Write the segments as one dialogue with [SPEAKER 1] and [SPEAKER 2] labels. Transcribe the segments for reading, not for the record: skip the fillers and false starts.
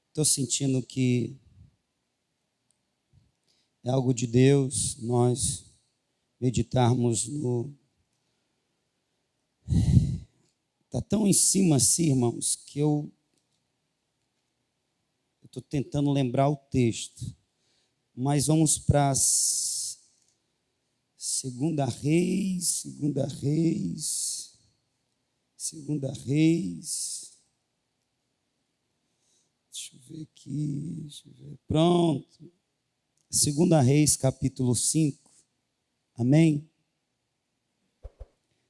[SPEAKER 1] Estou sentindo que é algo de Deus nós meditarmos no... Está tão em cima assim, irmãos, que eu estou tentando lembrar o texto. Mas vamos para Segunda Reis. Deixa eu ver aqui. Pronto. Segunda Reis, capítulo 5. Amém?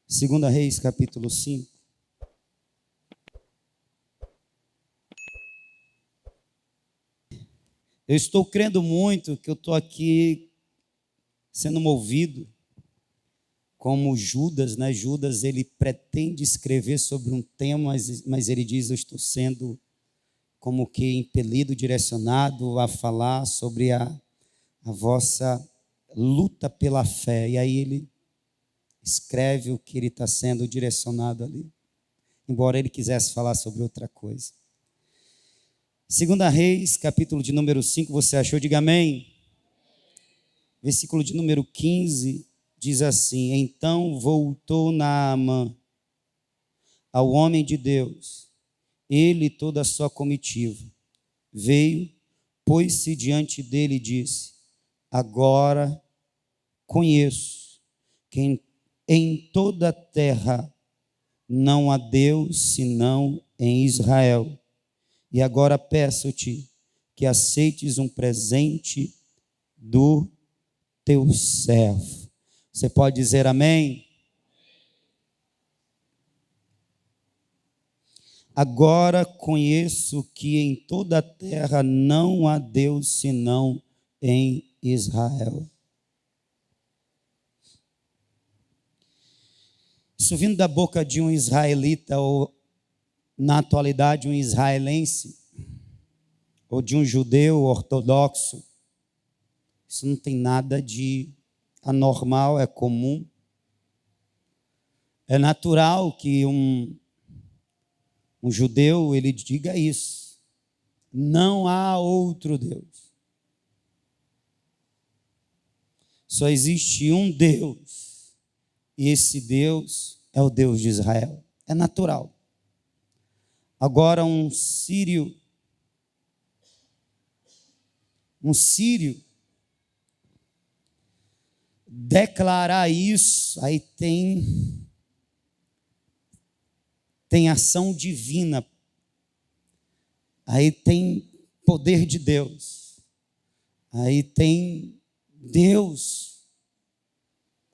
[SPEAKER 1] Segunda Reis, capítulo 5. Eu estou crendo muito que eu estou aqui sendo movido como Judas, né? Judas, ele pretende escrever sobre um tema, mas ele diz, eu estou sendo como que impelido, direcionado a falar sobre a vossa luta pela fé. E aí ele escreve o que ele está sendo direcionado ali, embora ele quisesse falar sobre outra coisa. Segunda Reis, capítulo de número 5, você achou? Diga amém. Versículo de número 15, diz assim: então voltou Naamã ao homem de Deus, ele e toda a sua comitiva. Veio, pôs-se diante dele e disse: agora conheço que em toda a terra não há Deus senão em Israel. E agora peço-te que aceites um presente do teu servo. Você pode dizer amém? Agora conheço que em toda a terra não há Deus senão em Israel. Isso vindo da boca de um israelita, ou na atualidade um israelense, ou de um judeu ortodoxo, isso não tem nada de anormal, é comum. É natural que um judeu ele diga isso. Não há outro Deus. Só existe um Deus. E esse Deus é o Deus de Israel. É natural. Agora um sírio declarar isso, aí tem ação divina, aí tem poder de Deus, aí tem Deus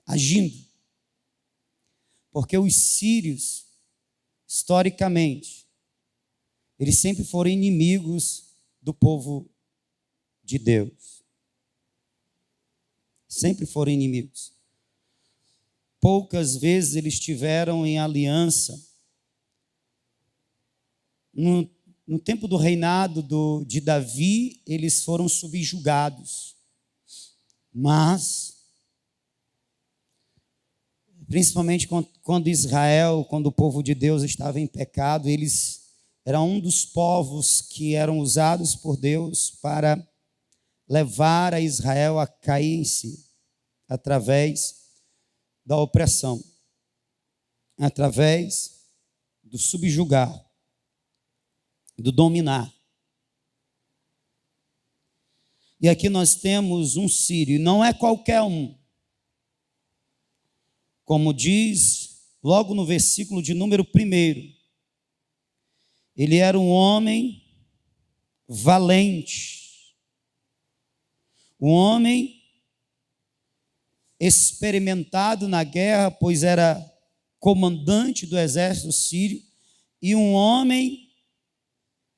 [SPEAKER 1] agindo, porque os sírios, historicamente, eles sempre foram inimigos do povo de Deus. Sempre foram inimigos. Poucas vezes eles estiveram em aliança. No tempo do reinado de Davi, eles foram subjugados. Mas, principalmente quando Israel, quando o povo de Deus estava em pecado, eles eram um dos povos que eram usados por Deus para levar a Israel a cair em si, através da opressão, através do subjugar, do dominar. E aqui nós temos um sírio, não é qualquer um. Como diz logo no versículo de número 1, ele era um homem valente, um homem experimentado na guerra, pois era comandante do exército sírio, e um homem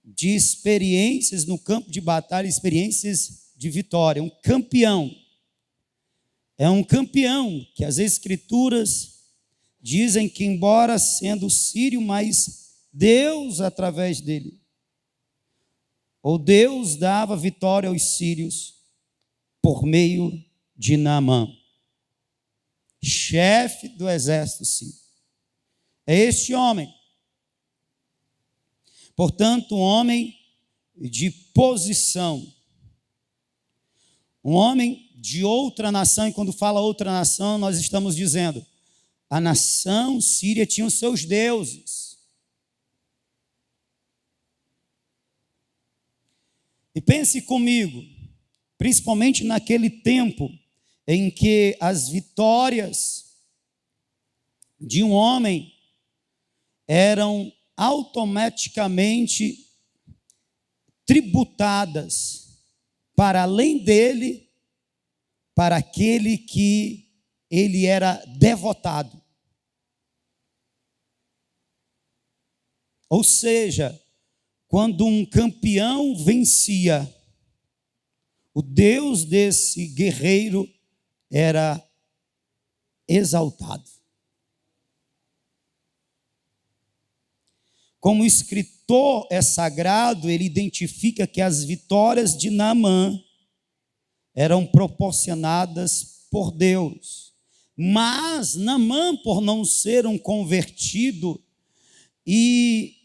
[SPEAKER 1] de experiências no campo de batalha, experiências de vitória, um campeão. É um campeão que as escrituras dizem que, embora sendo sírio, mas Deus através dele, ou Deus dava vitória aos sírios por meio de Naamã. chefe do exército sírio. É este homem. Portanto, um homem de posição. Um homem de outra nação, e quando fala outra nação, nós estamos dizendo, a nação síria tinha os seus deuses. E pense comigo, principalmente naquele tempo em que as vitórias de um homem eram automaticamente tributadas para além dele, para aquele que ele era devotado. Ou seja, quando um campeão vencia, o Deus desse guerreiro era exaltado. Como o escritor é sagrado, ele identifica que as vitórias de Naamã eram proporcionadas por Deus. Mas Naamã, por não ser um convertido, e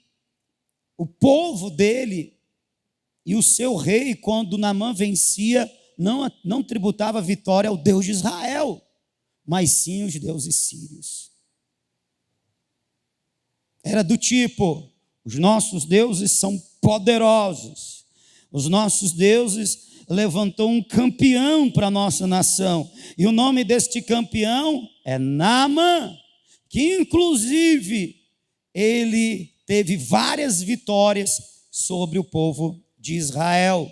[SPEAKER 1] o povo dele e o seu rei, quando Naamã vencia, não tributava vitória ao Deus de Israel, mas sim os deuses sírios. Era do tipo, os nossos deuses são poderosos, os nossos deuses levantou um campeão para a nossa nação, e o nome deste campeão é Naamã, que inclusive ele teve várias vitórias sobre o povo de Israel,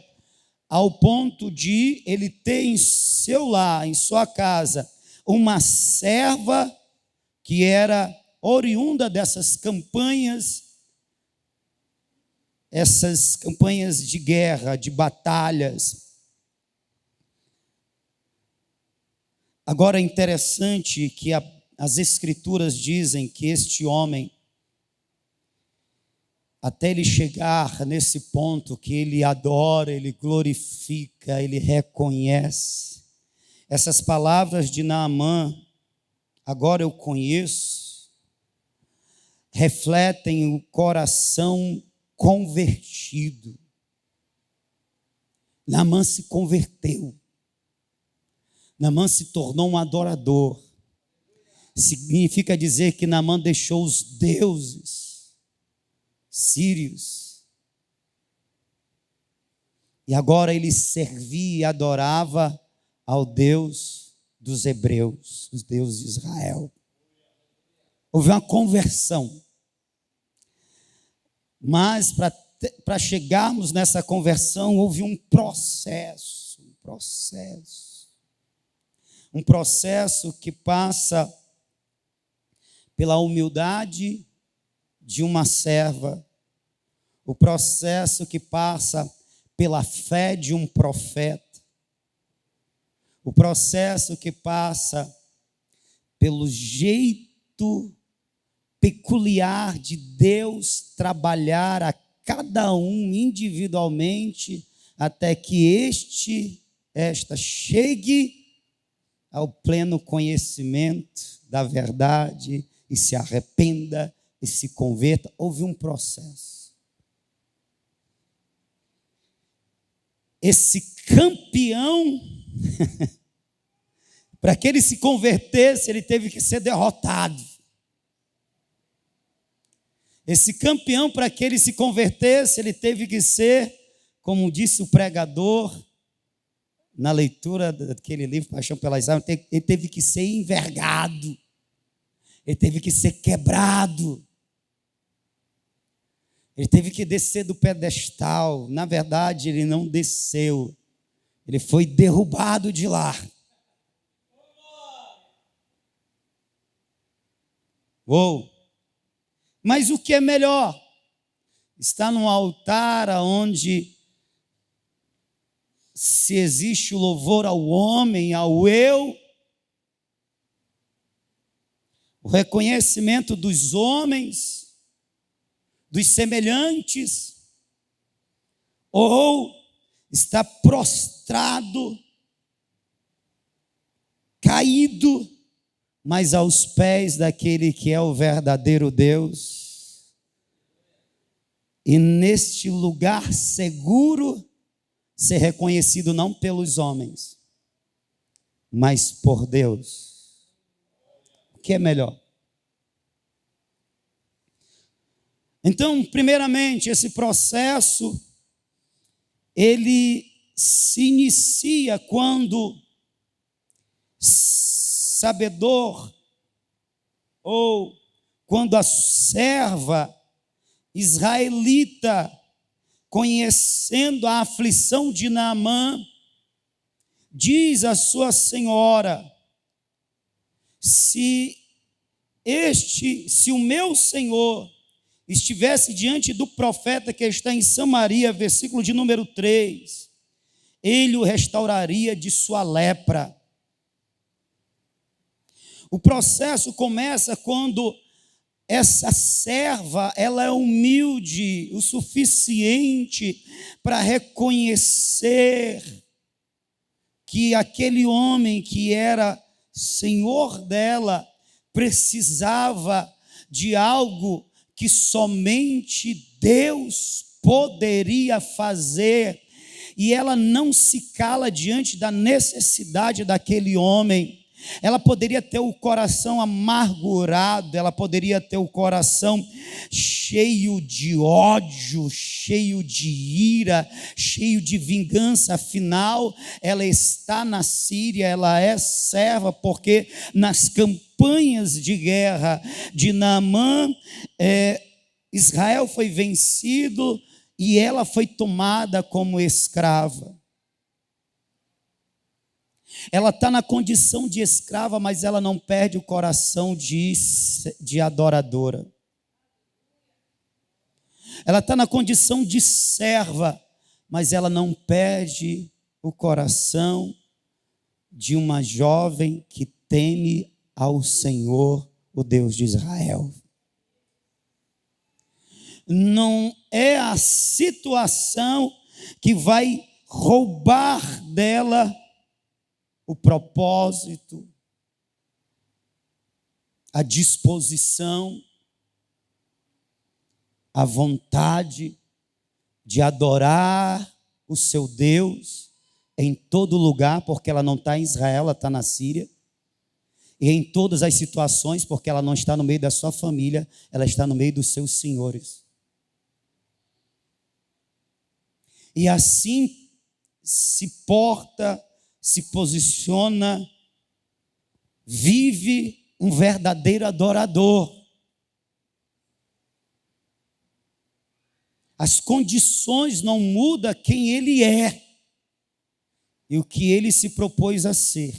[SPEAKER 1] ao ponto de ele ter em seu lar, em sua casa, uma serva que era oriunda dessas campanhas, essas campanhas de guerra, de batalhas. Agora é interessante que as escrituras dizem que este homem, até ele chegar nesse ponto que ele adora, ele glorifica, ele reconhece. Essas palavras de Naamã, agora eu conheço, refletem o coração convertido. Naamã se converteu. Naamã se tornou um adorador. Significa dizer que Naamã deixou os deuses sírios. E agora ele servia e adorava ao Deus dos hebreus, os deuses de Israel. Houve uma conversão. Mas para chegarmos nessa conversão, houve um processo. Um processo que passa pela humildade de uma serva, o processo que passa pela fé de um profeta, o processo que passa pelo jeito peculiar de Deus trabalhar a cada um individualmente, até que esta chegue ao pleno conhecimento da verdade e se arrependa e se converta. Houve um processo. Esse campeão, para que ele se convertesse, ele teve que ser derrotado. Esse campeão, para que ele se convertesse, ele teve que ser, como disse o pregador, na leitura daquele livro, Paixão pelas Armas, ele teve que ser envergado, ele teve que ser quebrado, ele teve que descer do pedestal. Na verdade, ele não desceu, ele foi derrubado de lá. Uou! Mas o que é melhor? Está num altar onde se existe o louvor ao homem, ao eu, o reconhecimento dos homens, dos semelhantes, ou está prostrado, caído mas aos pés daquele que é o verdadeiro Deus. E neste lugar seguro, ser reconhecido não pelos homens, mas por Deus. O que é melhor? Então, primeiramente, esse processo, ele se inicia quando sabedor, ou quando a serva israelita, conhecendo a aflição de Naamã, diz à sua senhora: se o meu senhor estivesse diante do profeta que está em Samaria, versículo de número 3, ele o restauraria de sua lepra. O processo começa quando essa serva, ela é humilde o suficiente para reconhecer que aquele homem que era senhor dela precisava de algo que somente Deus poderia fazer, e ela não se cala diante da necessidade daquele homem. Ela poderia ter o coração amargurado, ela poderia ter o coração cheio de ódio, cheio de ira, cheio de vingança. Afinal, ela está na Síria, ela é serva, porque nas campanhas de guerra de Naamã, Israel foi vencido e ela foi tomada como escrava. Ela está na condição de escrava, mas ela não perde o coração de adoradora. Ela está na condição de serva, mas ela não perde o coração de uma jovem que teme ao Senhor, o Deus de Israel. Não é a situação que vai roubar dela o propósito, a disposição, a vontade de adorar o seu Deus em todo lugar, porque ela não está em Israel, ela está na Síria, e em todas as situações, porque ela não está no meio da sua família, ela está no meio dos seus senhores. E assim se porta, se posiciona, vive um verdadeiro adorador. As condições não mudam quem ele é e o que ele se propôs a ser.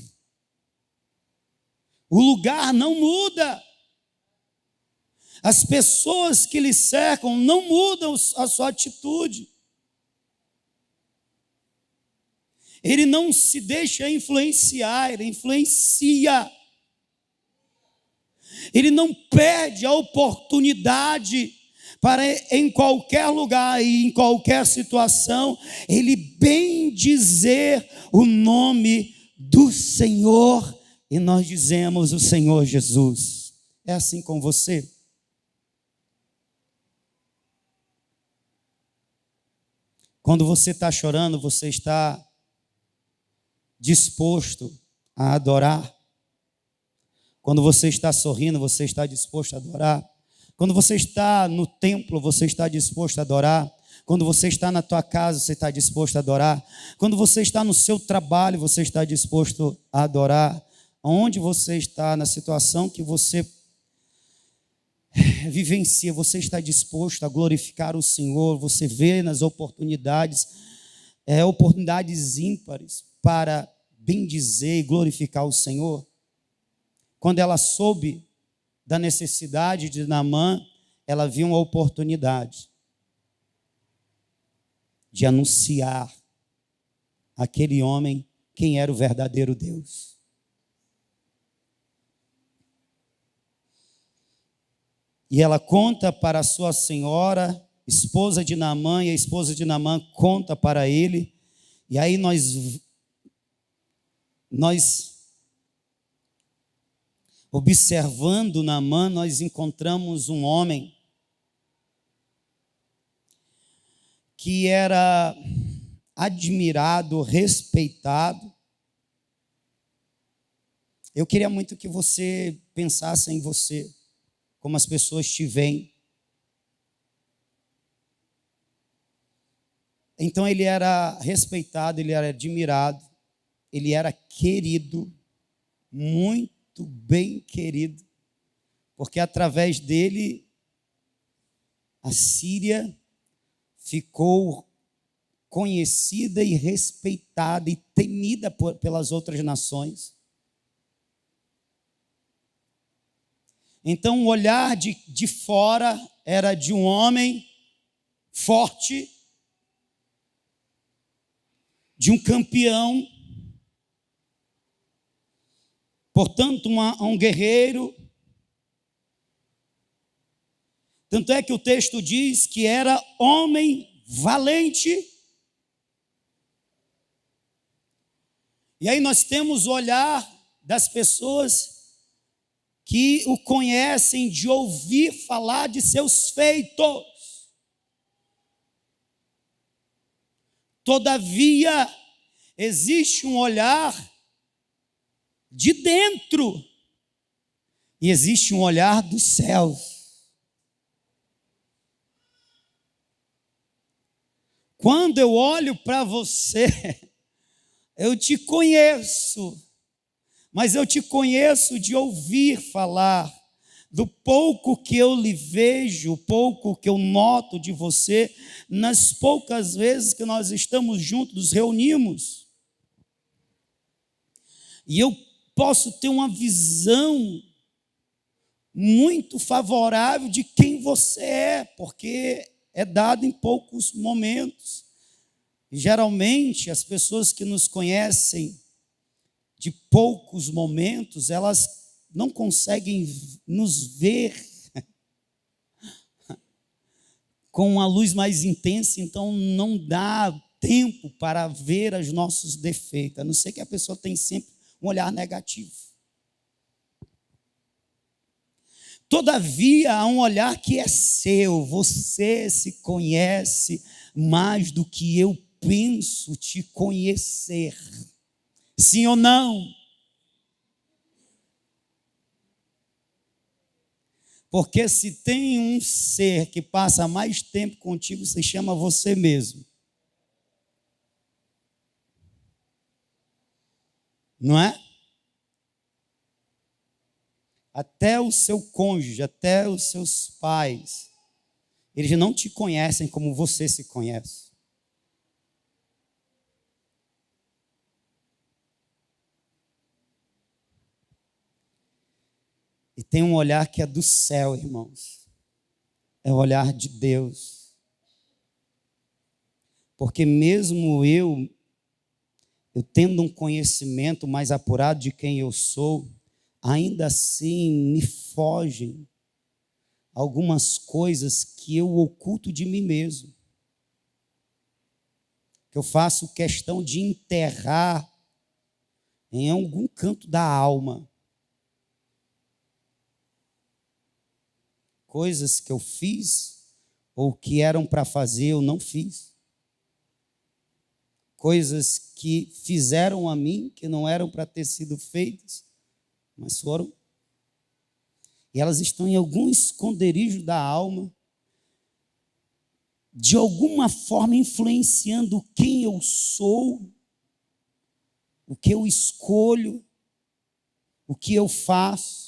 [SPEAKER 1] O lugar não muda. As pessoas que lhe cercam não mudam a sua atitude. Ele não se deixa influenciar, ele influencia. Ele não perde a oportunidade para, em qualquer lugar e em qualquer situação, ele bem dizer o nome do Senhor. E nós dizemos o Senhor Jesus. É assim com você? Quando você está chorando, você está disposto a adorar? Quando você está sorrindo, você está disposto a adorar? Quando você está no templo, você está disposto a adorar? Quando você está na tua casa, você está disposto a adorar? Quando você está no seu trabalho, você está disposto a adorar? Onde você está, na situação que você vivencia, você está disposto a glorificar o Senhor? Você vê nas oportunidades, oportunidades ímpares para bendizer e glorificar o Senhor? Quando ela soube da necessidade de Naamã, ela viu uma oportunidade de anunciar àquele homem quem era o verdadeiro Deus. E ela conta para a sua senhora, esposa de Naamã, e a esposa de Naamã conta para ele. E aí nós Observando Naamã, nós encontramos um homem que era admirado, respeitado. Eu queria muito que você pensasse em você, como as pessoas te veem. Então ele era respeitado, ele era admirado, ele era querido, muito bem querido, porque através dele a Síria ficou conhecida e respeitada e temida pelas outras nações. Então o olhar de fora era de um homem forte, de um campeão, portanto um guerreiro. Tanto é que o texto diz que era homem valente. E aí nós temos o olhar das pessoas que o conhecem de ouvir falar de seus feitos. Todavia, existe um olhar de dentro e existe um olhar dos céus. Quando eu olho para você, eu te conheço, mas eu te conheço de ouvir falar. Do pouco que eu lhe vejo, o pouco que eu noto de você, nas poucas vezes que nós estamos juntos, nos reunimos. E eu posso ter uma visão muito favorável de quem você é, porque é dado em poucos momentos. E geralmente as pessoas que nos conhecem de poucos momentos, elas não conseguem nos ver com uma luz mais intensa, então não dá tempo para ver os nossos defeitos, a não ser que a pessoa tenha sempre um olhar negativo. Todavia, há um olhar que é seu, você se conhece mais do que eu penso te conhecer. Sim ou não? Porque se tem um ser que passa mais tempo contigo, se chama você mesmo. Não é? Até o seu cônjuge, até os seus pais, eles não te conhecem como você se conhece. E tem um olhar que é do céu, irmãos. É o olhar de Deus. Porque mesmo eu tendo um conhecimento mais apurado de quem eu sou, ainda assim me fogem algumas coisas que eu oculto de mim mesmo. Que eu faço questão de enterrar em algum canto da alma. Coisas que eu fiz ou que eram para fazer, eu não fiz. Coisas que fizeram a mim, que não eram para ter sido feitas, mas foram. E elas estão em algum esconderijo da alma, de alguma forma influenciando quem eu sou, o que eu escolho, o que eu faço.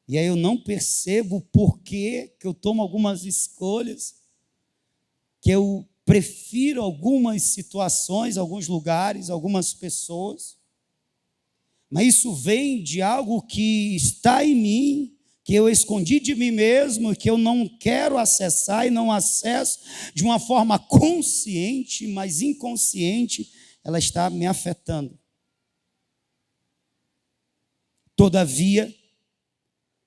[SPEAKER 1] E aí eu não percebo por que eu tomo algumas escolhas, que eu prefiro algumas situações, alguns lugares, algumas pessoas. Mas isso vem de algo que está em mim, que eu escondi de mim mesmo, que eu não quero acessar e não acesso de uma forma consciente, mas inconsciente, ela está me afetando. Todavia,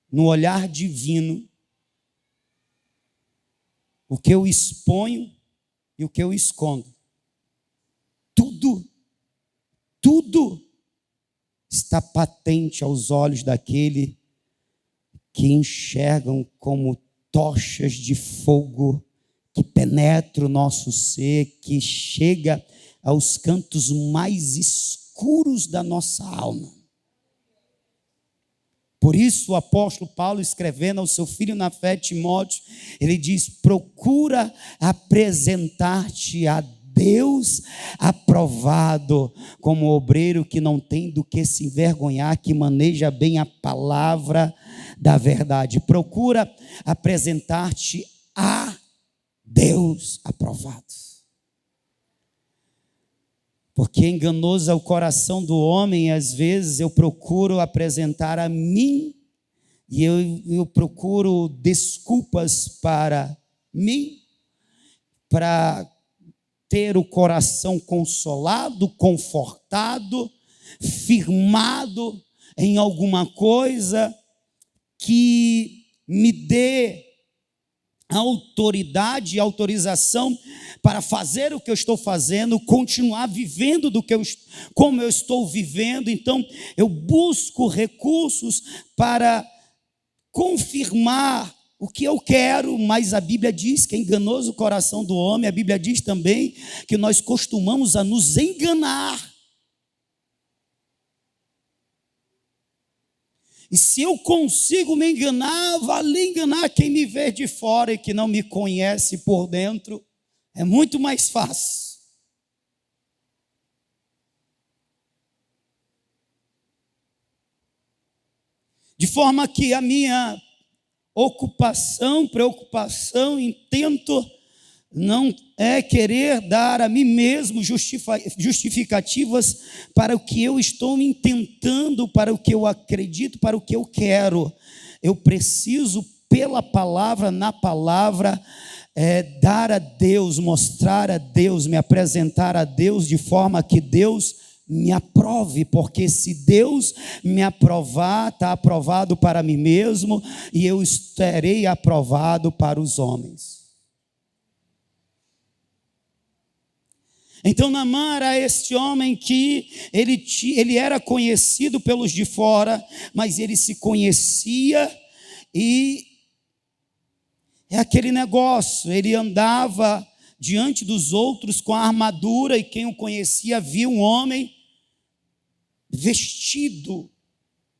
[SPEAKER 1] no olhar divino, o que eu exponho e o que eu escondo, tudo está patente aos olhos daquele que enxergam como tochas de fogo que penetra o nosso ser, que chega aos cantos mais escuros da nossa alma. Por isso o apóstolo Paulo, escrevendo ao seu filho na fé, Timóteo, ele diz: procura apresentar-te a Deus aprovado, como obreiro que não tem do que se envergonhar, que maneja bem a palavra da verdade. Procura apresentar-te a Deus aprovado. Porque enganoso é o coração do homem, e às vezes eu procuro apresentar a mim, e eu procuro desculpas para mim, para ter o coração consolado, confortado, firmado em alguma coisa que me dê autoridade e autorização para fazer o que eu estou fazendo, continuar vivendo como eu estou vivendo. Então eu busco recursos para confirmar o que eu quero, mas a Bíblia diz que é enganoso o coração do homem. A Bíblia diz também que nós costumamos a nos enganar. E se eu consigo me enganar, vale enganar quem me vê de fora e que não me conhece por dentro. É muito mais fácil. De forma que a minha preocupação, intento, não é querer dar a mim mesmo justificativas para o que eu estou intentando, para o que eu acredito, para o que eu quero. Eu preciso, pela palavra, na palavra, dar a Deus, mostrar a Deus, me apresentar a Deus de forma que Deus me aprove, porque se Deus me aprovar, está aprovado para mim mesmo, e eu estarei aprovado para os homens. Então Naamã era este homem que ele era conhecido pelos de fora, mas ele se conhecia, e é aquele negócio, ele andava diante dos outros com a armadura, e quem o conhecia via um homem vestido,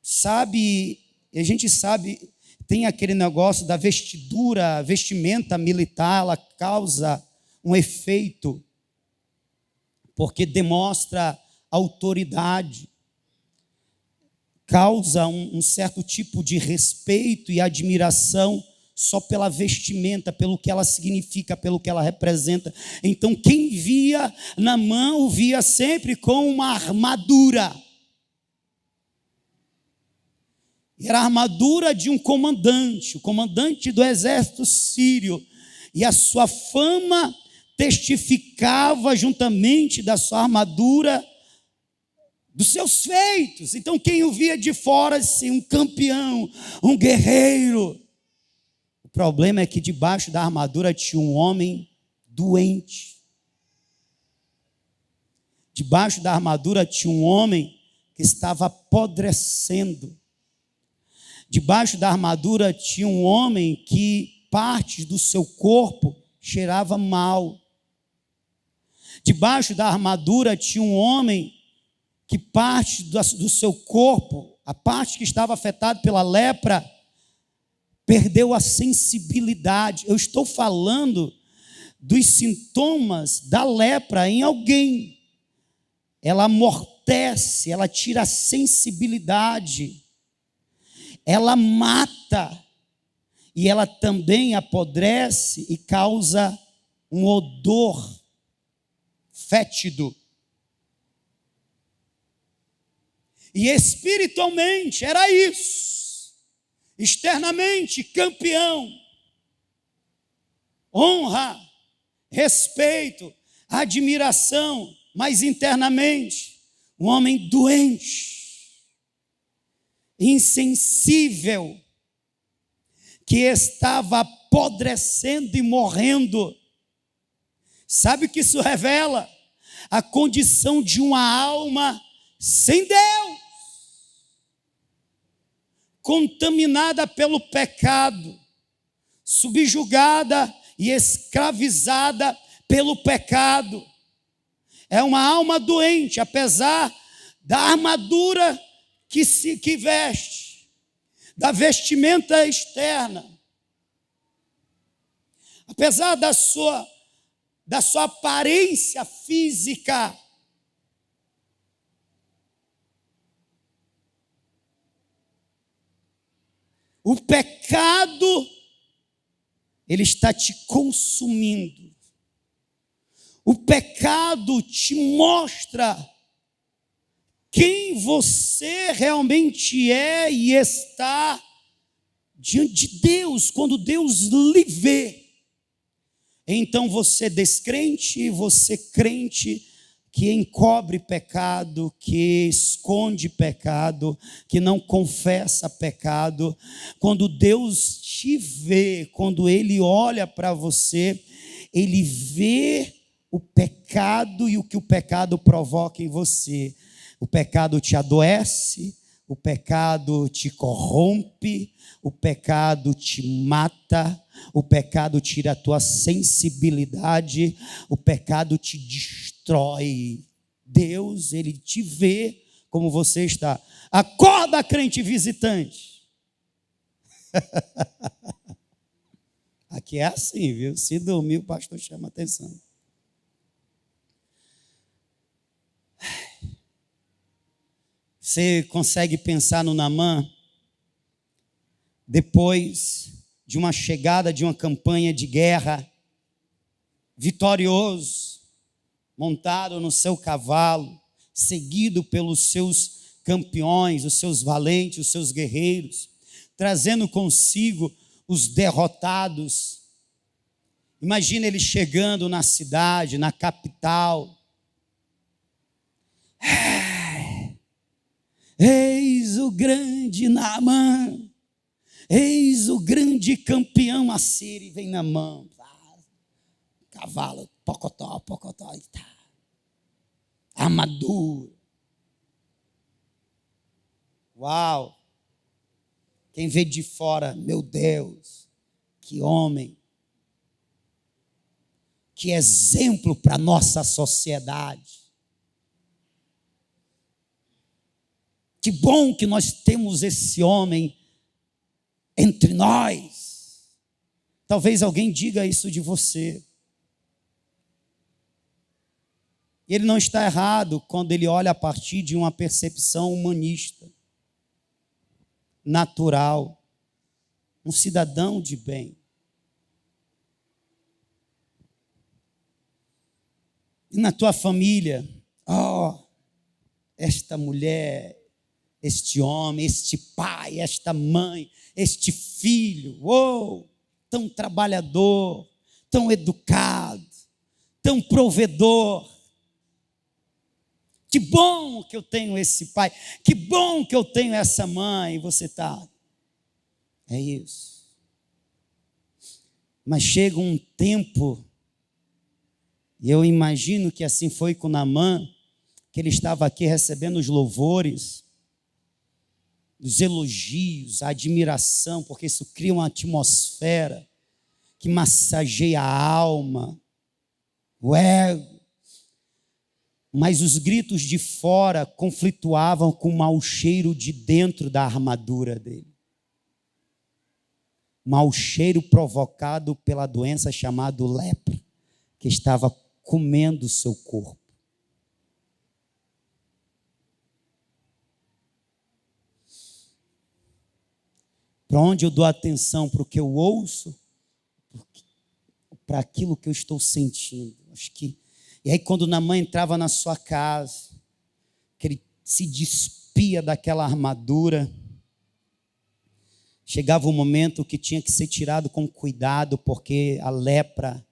[SPEAKER 1] sabe, a gente sabe, tem aquele negócio da vestidura, a vestimenta militar, ela causa um efeito, porque demonstra autoridade, causa um certo tipo de respeito e admiração só pela vestimenta, pelo que ela significa, pelo que ela representa. Então quem via Naamã o via sempre com uma armadura. Era a armadura de um comandante, o comandante do exército sírio, e a sua fama testificava juntamente da sua armadura, dos seus feitos. Então quem o via de fora, assim, um campeão, um guerreiro. O problema é que debaixo da armadura tinha um homem doente. Debaixo da armadura tinha um homem que estava apodrecendo. Debaixo da armadura tinha um homem que partes do seu corpo cheirava mal. Debaixo da armadura tinha um homem que parte do seu corpo, a parte que estava afetada pela lepra, perdeu a sensibilidade. Eu estou falando dos sintomas da lepra em alguém. Ela amortece, ela tira a sensibilidade, ela mata, e ela também apodrece e causa um odor fétido. E espiritualmente era isso. Externamente, campeão, honra, respeito, admiração, mas internamente, um homem doente, insensível, que estava apodrecendo e morrendo. Sabe o que isso revela? A condição de uma alma sem Deus. contaminada pelo pecado, subjugada e escravizada pelo pecado. É uma alma doente, apesar da armadura que veste, da vestimenta externa, apesar da sua aparência física. O pecado, ele está te consumindo. O pecado te mostra quem você realmente é e está diante de Deus, quando Deus lhe vê. Então você é descrente, você crente, que encobre pecado, que esconde pecado, que não confessa pecado. Quando Deus te vê, quando Ele olha para você, Ele vê o pecado e o que o pecado provoca em você. O pecado te adoece, o pecado te corrompe, o pecado te mata, o pecado tira a tua sensibilidade, o pecado te destrói. Deus, Ele te vê como você está. Acorda, crente visitante. Aqui é assim, viu? Se dormir, o pastor chama atenção. Você consegue pensar no Naamã? Depois de uma chegada de uma campanha de guerra, vitorioso, montado no seu cavalo, seguido pelos seus campeões, os seus valentes, os seus guerreiros, trazendo consigo os derrotados. Imagina ele chegando na cidade, na capital. Eis o grande Naamã, eis o grande campeão assírio, vem na mão, cavalo, pocotó, armadura. Uau! Quem vê de fora, meu Deus, que homem, que exemplo para a nossa sociedade. Que bom que nós temos esse homem entre nós. Talvez alguém diga isso de você. Ele não está errado quando ele olha a partir de uma percepção humanista, natural, um cidadão de bem. E na tua família, esta mulher, este homem, este pai, esta mãe, este filho, tão trabalhador, tão educado, tão provedor. Que bom que eu tenho esse pai, que bom que eu tenho essa mãe. E você está, é isso. Mas chega um tempo, e eu imagino que assim foi com Naamã, que ele estava aqui recebendo os louvores, os elogios, a admiração, porque isso cria uma atmosfera que massageia a alma, o ego. Mas os gritos de fora conflituavam com o mau cheiro de dentro da armadura dele. Mau cheiro provocado pela doença chamada lepra, que estava comendo o seu corpo. Para onde eu dou atenção? Para o que eu ouço? Para aquilo que eu estou sentindo. E aí quando Naamã entrava na sua casa, que ele se despia daquela armadura, chegava um momento que tinha que ser tirado com cuidado, porque a lepra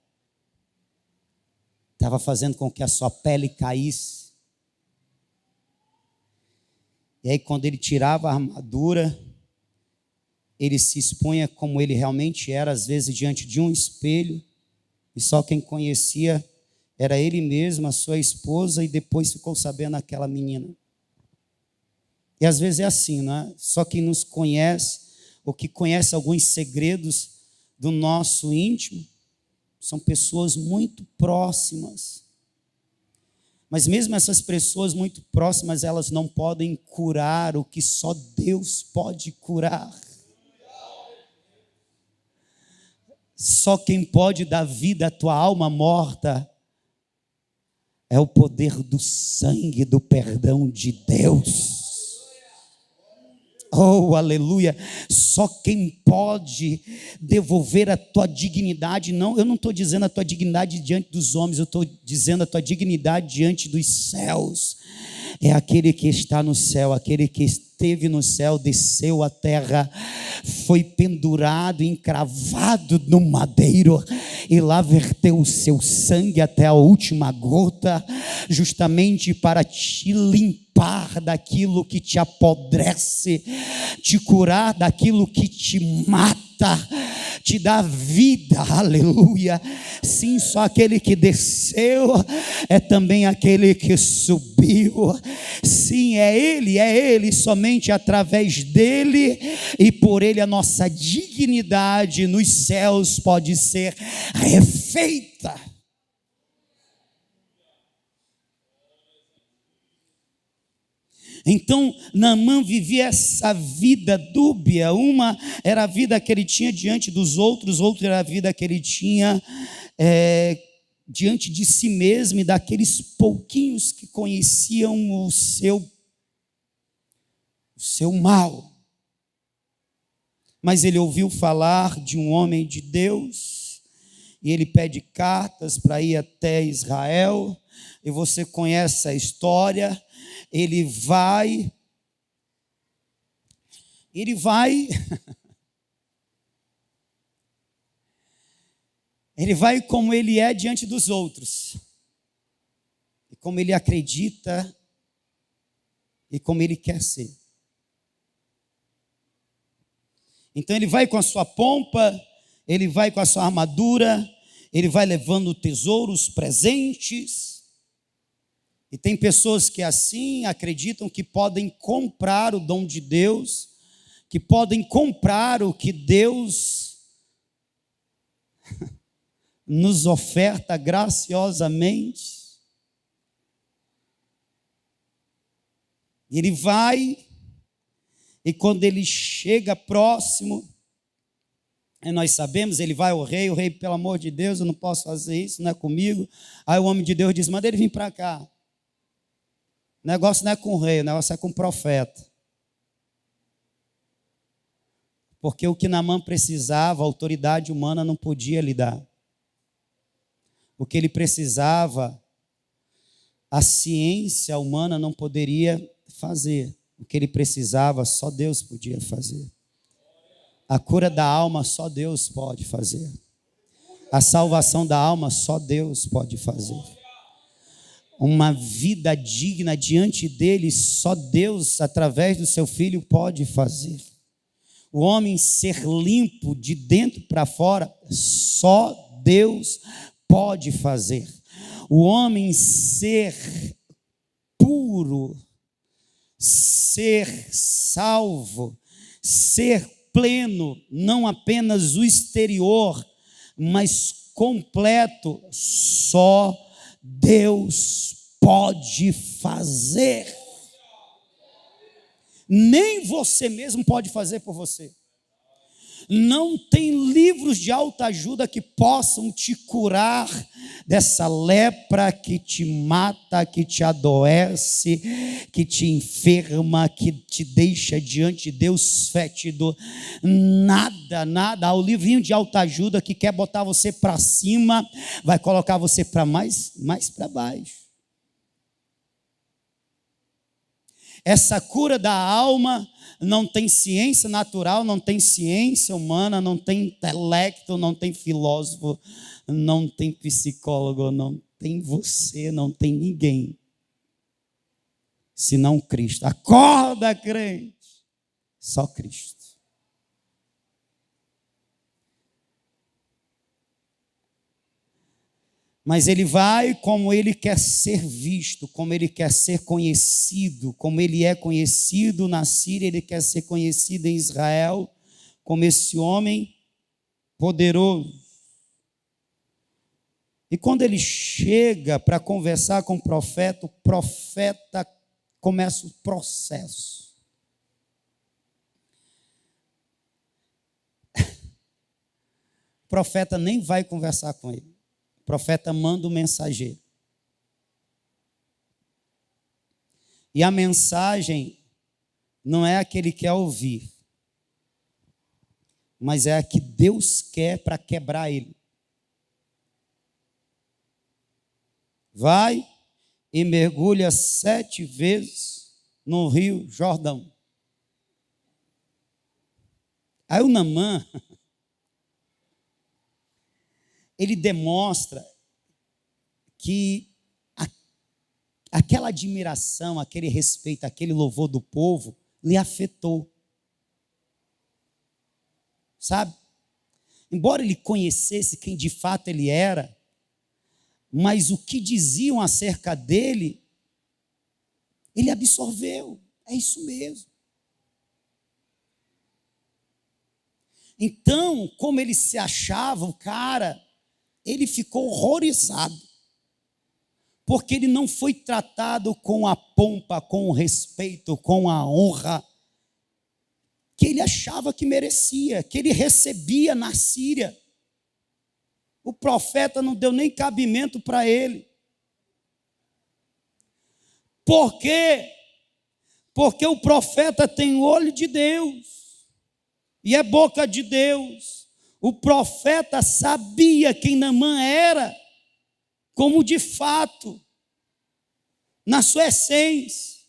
[SPEAKER 1] estava fazendo com que a sua pele caísse. E aí quando ele tirava a armadura, ele se expunha como ele realmente era, às vezes diante de um espelho, e só quem conhecia era ele mesmo, a sua esposa, e depois ficou sabendo aquela menina. E às vezes é assim, né? Só quem nos conhece, ou que conhece alguns segredos do nosso íntimo, são pessoas muito próximas. Mas mesmo essas pessoas muito próximas, elas não podem curar o que só Deus pode curar. Só quem pode dar vida à tua alma morta é o poder do sangue, do perdão de Deus. Oh, aleluia. Só quem pode devolver a tua dignidade, não, eu não estou dizendo a tua dignidade diante dos homens, eu estou dizendo a tua dignidade diante dos céus. É aquele que está no céu, aquele que esteve no céu, desceu à terra, foi pendurado, encravado no madeiro, e lá verteu o seu sangue até a última gota, justamente para te limpar daquilo que te apodrece, te curar daquilo que te mata, te dá vida, aleluia. Sim, só aquele que desceu é também aquele que subiu. Sim, é Ele, somente através dele e por ele a nossa dignidade nos céus pode ser refeita. Então, Naamã vivia essa vida dúbia. Uma era a vida que ele tinha diante dos outros, outra era a vida que ele tinha diante de si mesmo e daqueles pouquinhos que conheciam o seu mal. Mas ele ouviu falar de um homem de Deus, e ele pede cartas para ir até Israel, e você conhece a história. Ele vai como ele é diante dos outros, e como ele acredita, e como ele quer ser. Então ele vai com a sua pompa, ele vai com a sua armadura, ele vai levando tesouros, presentes. E tem pessoas que assim acreditam que podem comprar o dom de Deus, que podem comprar o que Deus nos oferta graciosamente. Ele vai, e quando ele chega próximo, nós sabemos, ele vai ao rei, o rei, pelo amor de Deus, eu não posso fazer isso, não é comigo. Aí o homem de Deus diz, manda ele vir para cá. O negócio não é com o rei, o negócio é com o profeta. Porque o que Naamã precisava, a autoridade humana não podia lhe dar. O que ele precisava, a ciência humana não poderia fazer. O que ele precisava, só Deus podia fazer. A cura da alma, só Deus pode fazer. A salvação da alma, só Deus pode fazer. Uma vida digna diante dele, só Deus, através do seu Filho, pode fazer. O homem ser limpo de dentro para fora, só Deus pode fazer. O homem ser puro, ser salvo, ser pleno, não apenas o exterior, mas completo, só Deus pode fazer. Nem você mesmo pode fazer por você. Não tem livros de autoajuda que possam te curar dessa lepra que te mata, que te adoece, que te enferma, que te deixa diante de Deus fétido. Nada. O livrinho de autoajuda que quer botar você para cima, vai colocar você para mais para baixo. Essa cura da alma não tem ciência natural, não tem ciência humana, não tem intelecto, não tem filósofo, não tem psicólogo, não tem você, não tem ninguém, senão Cristo. Acorda, crente, só Cristo. Mas ele vai como ele quer ser visto, como ele quer ser conhecido, como ele é conhecido na Síria, ele quer ser conhecido em Israel, como esse homem poderoso. E quando ele chega para conversar com o profeta começa o processo. O profeta nem vai conversar com ele. O profeta manda o mensageiro. E a mensagem não é a que ele quer ouvir, mas é a que Deus quer para quebrar ele. Vai e mergulha 7 vezes no rio Jordão. Aí o Naamã, ele demonstra que aquela admiração, aquele respeito, aquele louvor do povo lhe afetou. Sabe? Embora ele conhecesse quem de fato ele era, mas o que diziam acerca dele, ele absorveu. É isso mesmo. Então, como ele se achava, o cara, ele ficou horrorizado, porque ele não foi tratado com a pompa, com o respeito, com a honra que ele achava que merecia, que ele recebia na Síria. O profeta não deu nem cabimento para ele. Por quê? Porque o profeta tem olho de Deus e é boca de Deus. O profeta sabia quem Naamã era, como de fato, na sua essência.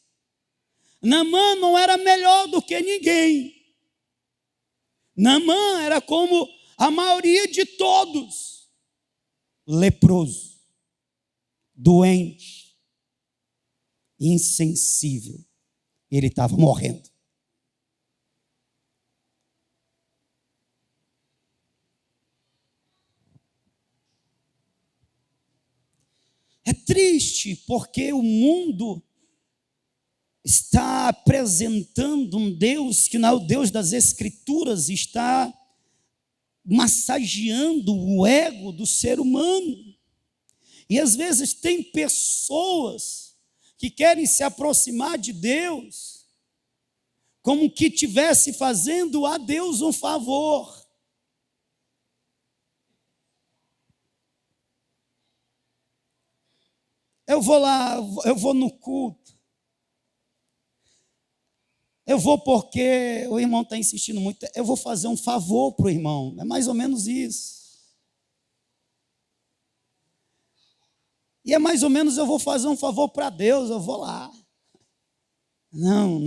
[SPEAKER 1] Naamã não era melhor do que ninguém. Naamã era como a maioria de todos, leproso, doente, insensível. Ele estava morrendo. É triste porque o mundo está apresentando um Deus que não é o Deus das Escrituras, está massageando o ego do ser humano. E às vezes tem pessoas que querem se aproximar de Deus como que estivesse fazendo a Deus um favor. Eu vou lá, eu vou no culto. Eu vou porque o irmão está insistindo muito. Eu vou fazer um favor para o irmão. É mais ou menos isso. E é mais ou menos eu vou fazer um favor para Deus. Eu vou lá. Não.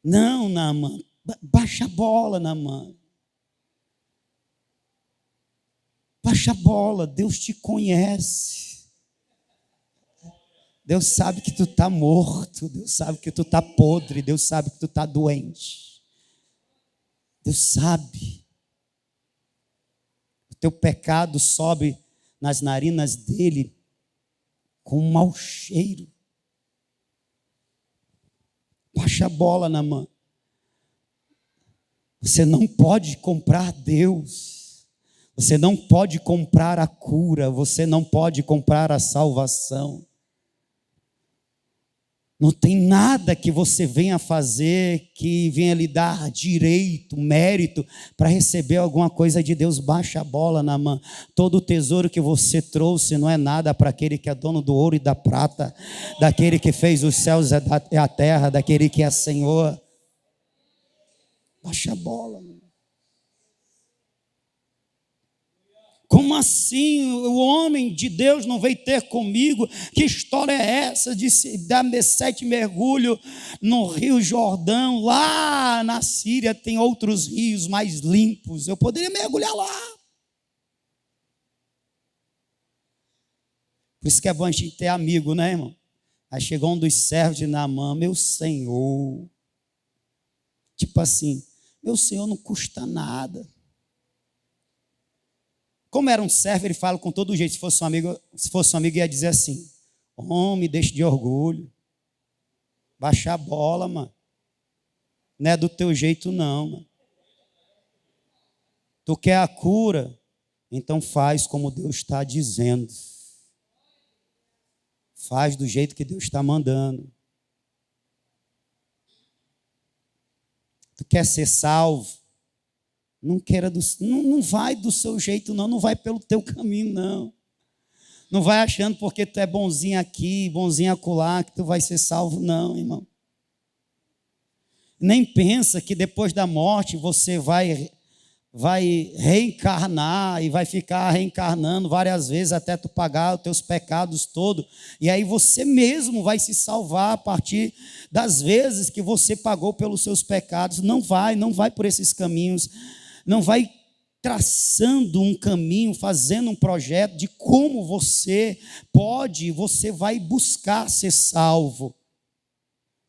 [SPEAKER 1] Não, Naamã. Baixa a bola, Naamã. Baixa a bola. Deus te conhece. Deus sabe que tu está morto, Deus sabe que tu está podre, Deus sabe que tu está doente. Deus sabe. O teu pecado sobe nas narinas dele com um mau cheiro. Baixa a bola, Naamã. Você não pode comprar Deus. Você não pode comprar a cura, você não pode comprar a salvação. Não tem nada que você venha fazer que venha lhe dar direito, mérito para receber alguma coisa de Deus. Baixa a bola, Naamã. Todo o tesouro que você trouxe não é nada para aquele que é dono do ouro e da prata, daquele que fez os céus e a terra, daquele que é Senhor. Baixa a bola, meu. Como assim? O homem de Deus não veio ter comigo? Que história é essa de dar 7 mergulhos no rio Jordão? Lá na Síria tem outros rios mais limpos. Eu poderia mergulhar lá. Por isso que é bom a gente ter amigo, né, irmão? Aí chegou um dos servos de Naamã, meu senhor. Tipo assim, meu senhor não custa nada. Como era um servo, ele fala com todo jeito. Se fosse um amigo, ia dizer assim: homem, deixa de orgulho. Baixa a bola, mano. Não é do teu jeito, não, mano. Tu quer a cura? Então faz como Deus está dizendo. Faz do jeito que Deus está mandando. Tu quer ser salvo? Não vai do seu jeito, não. Não vai pelo teu caminho, não. Não vai achando porque tu é bonzinho aqui, bonzinho acolá, que tu vai ser salvo, não, irmão. Nem pensa que depois da morte você vai reencarnar e vai ficar reencarnando várias vezes até tu pagar os teus pecados todos. E aí você mesmo vai se salvar a partir das vezes que você pagou pelos seus pecados. Não vai por esses caminhos. Não vai traçando um caminho, fazendo um projeto de como você vai buscar ser salvo.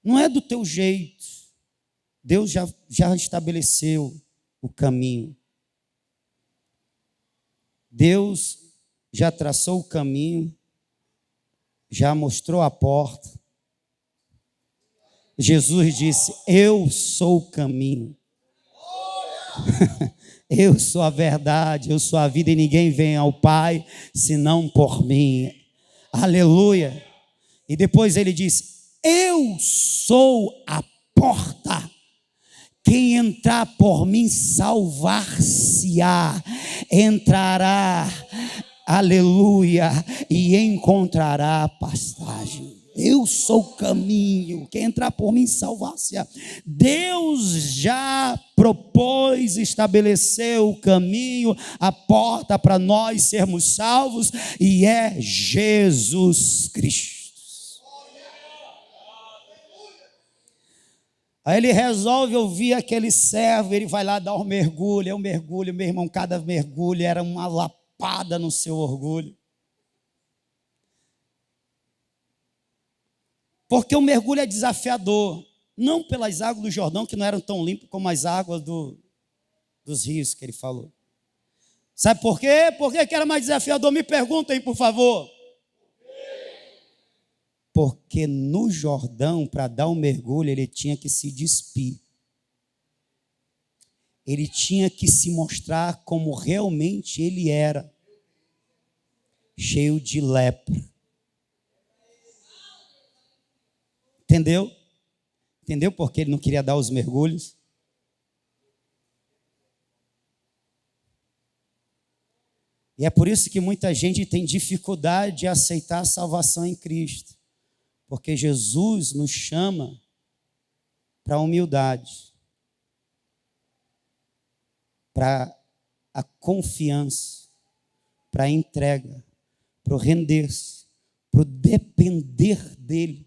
[SPEAKER 1] Não é do teu jeito. Deus já estabeleceu o caminho. Deus já traçou o caminho, já mostrou a porta. Jesus disse: eu sou o caminho. Eu sou a verdade, eu sou a vida, e ninguém vem ao Pai senão por mim. Aleluia. E depois ele diz: eu sou a porta. Quem entrar por mim salvar-se-á, entrará, aleluia, e encontrará pastagem. Eu sou o caminho, quem entrar por mim salvar-se-á. Deus já propôs, estabeleceu o caminho, a porta para nós sermos salvos, e é Jesus Cristo. Aí ele resolve ouvir aquele servo, ele vai lá dar um mergulho. Eu mergulho, meu irmão, cada mergulho era uma lapada no seu orgulho. Porque o mergulho é desafiador, não pelas águas do Jordão, que não eram tão limpas como as águas dos rios que ele falou. Sabe por quê? Por que era mais desafiador? Me perguntem, por favor. Porque no Jordão, para dar um mergulho, ele tinha que se despir. Ele tinha que se mostrar como realmente ele era. Cheio de lepra. Entendeu? Entendeu por que ele não queria dar os mergulhos? E é por isso que muita gente tem dificuldade de aceitar a salvação em Cristo. Porque Jesus nos chama para a humildade, para a confiança, para a entrega, para o render-se, para o depender dEle.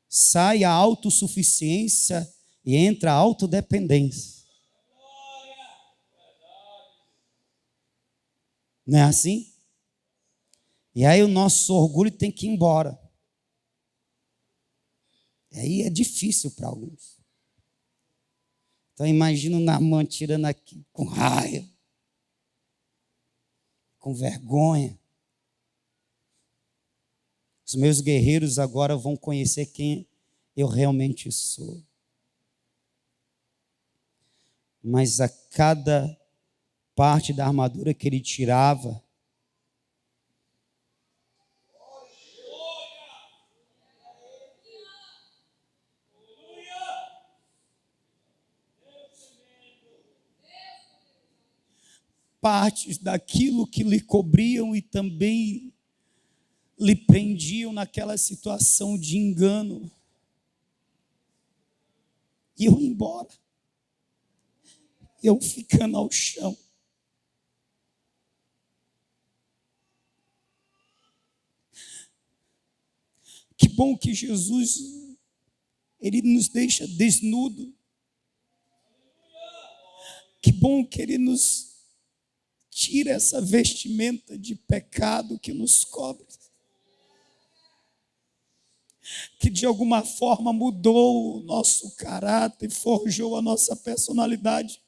[SPEAKER 1] Sai a autossuficiência e entra a autodependência. Não é assim? E aí o nosso orgulho tem que ir embora. E aí é difícil para alguns. Então imagina o Naamã tirando aqui com raiva, com vergonha. Os meus guerreiros agora vão conhecer quem eu realmente sou. Mas a cada parte da armadura que ele tirava, partes daquilo que lhe cobriam e também lhe prendiam naquela situação de engano, iam embora, eu ficando ao chão. Que bom que Jesus, ele nos deixa desnudo. Que bom que ele nos tira essa vestimenta de pecado que nos cobre. Que de alguma forma mudou o nosso caráter, forjou a nossa personalidade.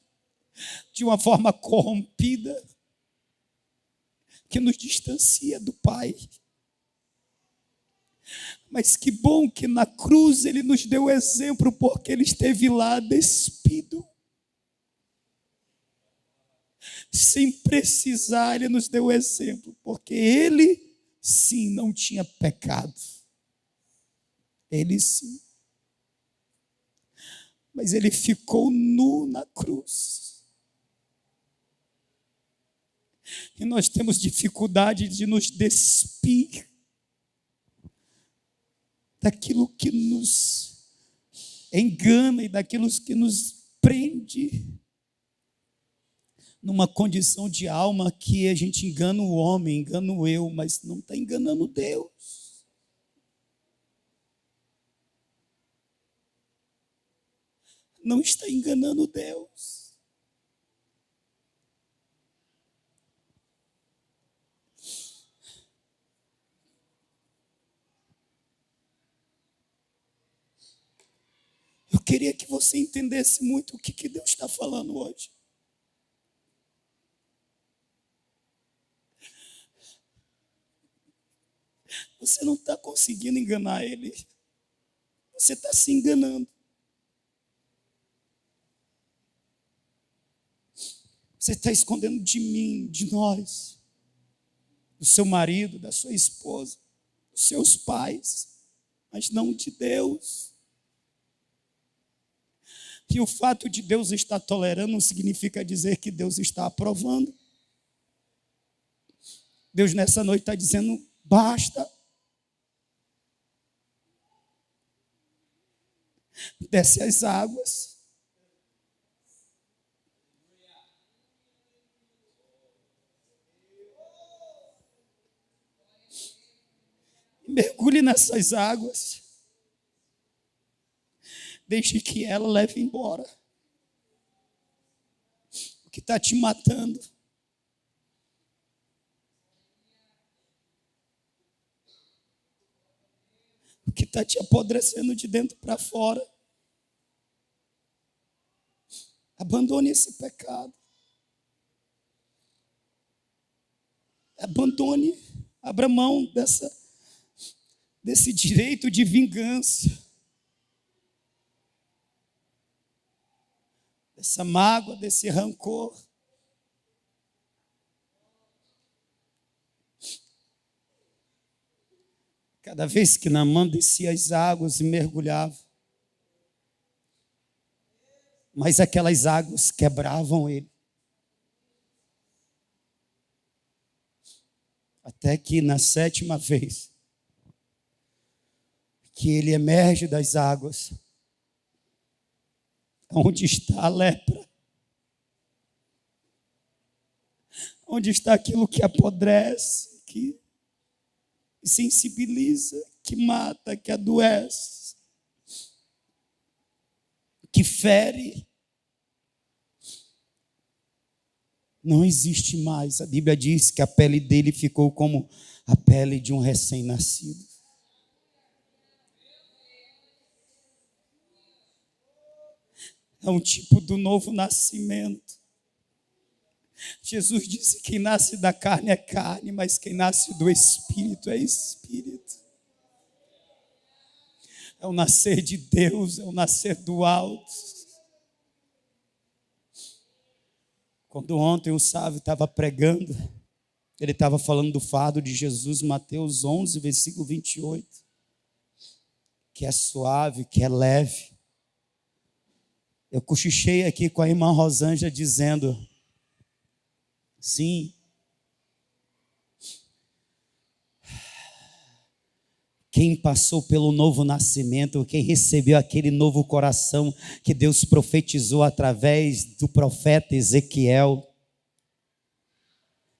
[SPEAKER 1] de uma forma corrompida, que nos distancia do Pai. Mas que bom que na cruz Ele nos deu exemplo, porque Ele esteve lá despido. Sem precisar, Ele nos deu exemplo, porque Ele, sim, não tinha pecado. Ele, sim. Mas Ele ficou nu na cruz. E nós temos dificuldade de nos despir daquilo que nos engana e daquilo que nos prende numa condição de alma que a gente engana o homem, engana o eu, mas não está enganando Deus. Não está enganando Deus. Eu queria que você entendesse muito o que Deus está falando hoje. Você não está conseguindo enganar Ele. Você está se enganando. Você está escondendo de mim, de nós, do seu marido, da sua esposa, dos seus pais, mas não de Deus. E o fato de Deus estar tolerando não significa dizer que Deus está aprovando. Deus nessa noite está dizendo, basta. Desce as águas. Mergulhe nessas águas. Deixe que ela leve embora o que está te matando. O que está te apodrecendo de dentro para fora. Abandone esse pecado. Abandone, abra mão desse direito de vingança. Dessa mágoa, desse rancor. Cada vez que Naamã descia as águas e mergulhava, mas aquelas águas quebravam ele. Até que na 7ª vez que ele emerge das águas, onde está a lepra? Onde está aquilo que apodrece, que sensibiliza, que mata, que adoece, que fere? Não existe mais. A Bíblia diz que a pele dele ficou como a pele de um recém-nascido. É um tipo do novo nascimento. Jesus disse que quem nasce da carne é carne, mas quem nasce do Espírito é Espírito. É o nascer de Deus, é o nascer do alto. Quando ontem o Sávio estava pregando, ele estava falando do fardo de Jesus, Mateus 11, versículo 28, que é suave, que é leve. Eu cochichei aqui com a irmã Rosângela dizendo, sim, quem passou pelo novo nascimento, quem recebeu aquele novo coração que Deus profetizou através do profeta Ezequiel,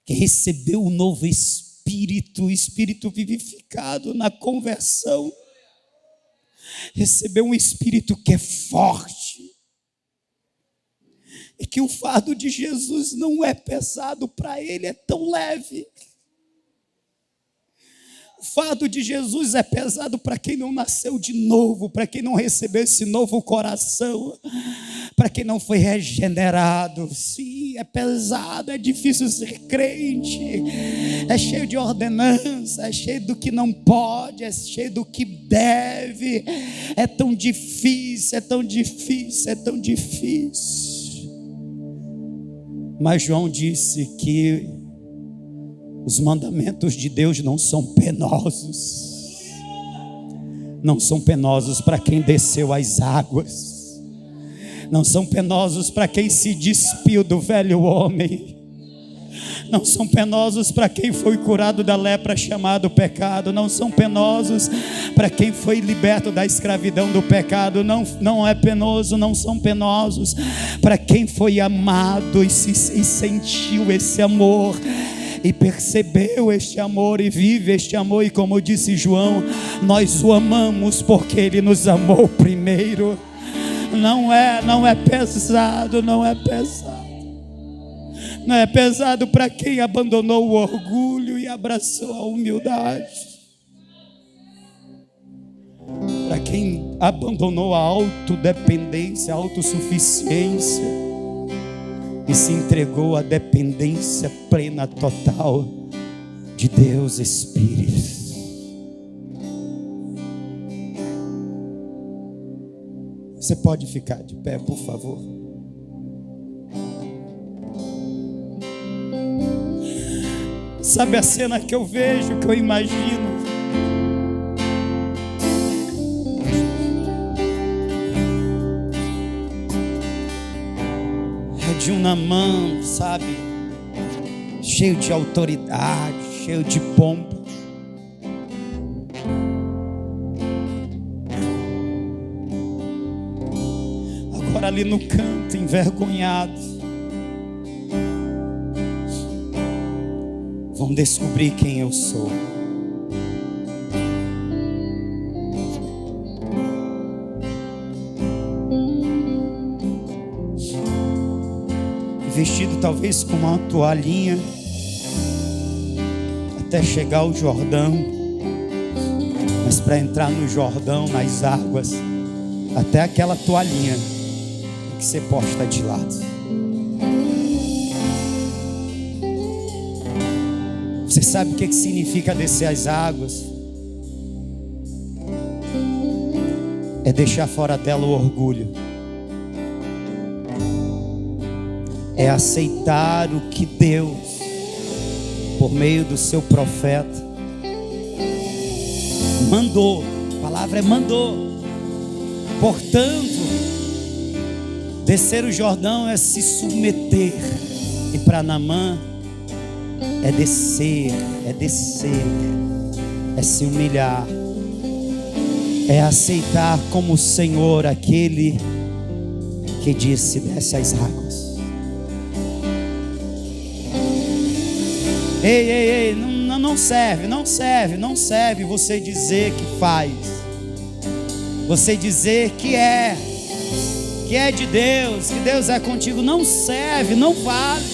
[SPEAKER 1] quem recebeu o novo espírito, o espírito vivificado na conversão, recebeu um espírito que é forte, e que o fardo de Jesus não é pesado para ele, é tão leve. O fardo de Jesus é pesado para quem não nasceu de novo, para quem não recebeu esse novo coração. para quem não foi regenerado. Sim, é pesado, é difícil ser crente, é cheio de ordenança, é cheio do que não pode, é cheio do que deve, é tão difícil, é tão difícil, é tão difícil. Mas João disse que os mandamentos de Deus não são penosos. Não são penosos para quem desceu às águas. Não são penosos para quem se despiu do velho homem. Não são penosos para quem foi curado da lepra chamado pecado. Não são penosos para quem foi liberto da escravidão do pecado. Não é penoso, não são penosos para quem foi amado e sentiu esse amor, e percebeu este amor e vive este amor. E como disse João, nós o amamos porque Ele nos amou primeiro. Não é pesado, não é pesado. Não é pesado para quem abandonou o orgulho e abraçou a humildade. Para quem abandonou a autodependência, a autossuficiência e se entregou à dependência plena, total de Deus Espírito. Você pode ficar de pé, por favor? Sabe a cena que eu vejo, que eu imagino? De um Naamã, sabe, cheio de autoridade, cheio de pompa. Agora ali no canto, envergonhado, vão descobrir quem eu sou. Vestido talvez com uma toalhinha, até chegar ao Jordão. Mas para entrar no Jordão, nas águas, até aquela toalhinha tem que ser posta de lado. Você sabe o que significa descer as águas? É deixar fora dela o orgulho. É aceitar o que Deus, por meio do seu profeta, mandou. A palavra é mandou. Portanto, descer o Jordão é se submeter. E para Naamã é descer, é se humilhar, é aceitar como Senhor aquele que disse: desce as águas. Ei, não serve você dizer que faz, você dizer que é de Deus, que Deus é contigo. Não serve, não vale.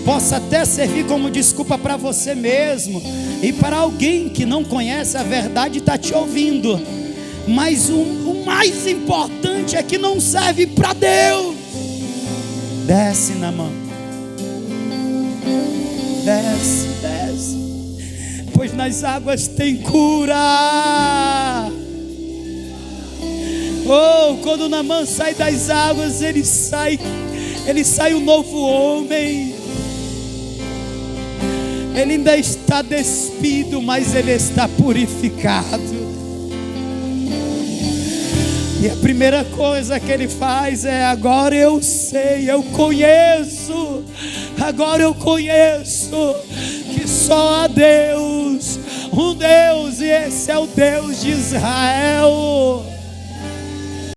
[SPEAKER 1] Possa até servir como desculpa para você mesmo e para alguém que não conhece a verdade e está te ouvindo. Mas o mais importante é que não serve para Deus. Desce na mão. Desce, pois nas águas tem cura. Oh, quando Naamã sai das águas, ele sai um novo homem. Ele ainda está despido, mas ele está purificado. E a primeira coisa que ele faz é: agora eu sei, eu conheço. Agora eu conheço que só há Deus, um Deus, e esse é o Deus de Israel.